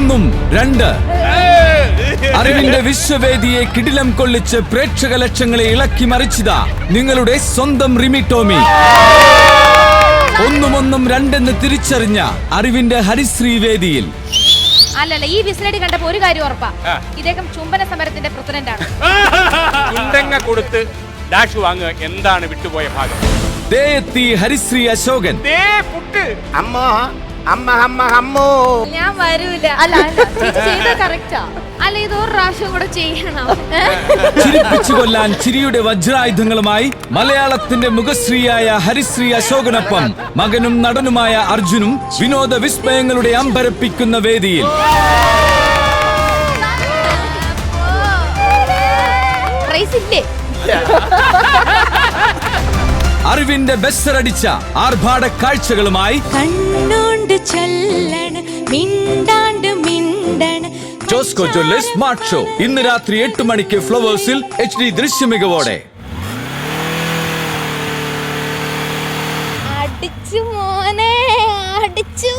ഒന്നും രണ്ട്. അറിവിന്റെ വിശ്വവേദിയെ കിടിലം കൊള്ളിച്ച് പ്രേക്ഷക ലക്ഷങ്ങളെ ഇളക്കി മറിച്ചതാ നിങ്ങളുടെ സ്വന്തം റിമി ടോമി. ഒന്നും രണ്ടെന്ന് തിരിച്ചറിഞ്ഞ അറിവിന്റെ ഹരിശ്രീ വേദിയിൽ. അല്ലല്ല, ഈ വിസിലടി കണ്ടപ്പോ ഒരു കാര്യം ഉറപ്പാ, ഇദ്ദേഹം ചുംബന സമരത്തിന്റെ പ്രസിഡന്റ് ആണ്. കൊടുത്ത് ഡാഷ് വാങ്ങുക, എന്താണ് വിട്ടുപോയ ഭാഗം? എത്തി ഹരിശ്രീ അശോകൻ. ഞാൻ വരൂല. അല്ല കറക്റ്റാ. അല്ല, ഇത് ഒരു പ്രാവശ്യം കൂടെ ചെയ്യണം. ചിരിപ്പിച്ചു കൊല്ലാൻ ചിരിയുടെ വജ്രായുധങ്ങളുമായി മലയാളത്തിന്റെ മുഖശ്രീയായ ഹരിശ്രീ അശോകനൊപ്പം മകനും നടനുമായ അർജുനും വിനോദ വിസ്മയങ്ങളുടെ അമ്പരപ്പിക്കുന്ന വേദിയിൽ. അറിവിന്റെ ബെസ്സറടിച്ച ആർഭാട കാഴ്ചകളുമായി ജോസ്കോ ജ്വല്ലേഴ്സ് സ്മാർട്ട് ഷോ ഇന്ന് രാത്രി 8 മണിക്ക് ഫ്ലവേഴ്സിൽ HD ദൃശ്യമികവോടെ. അടിച്ചു മോനെ, അടിച്ചു.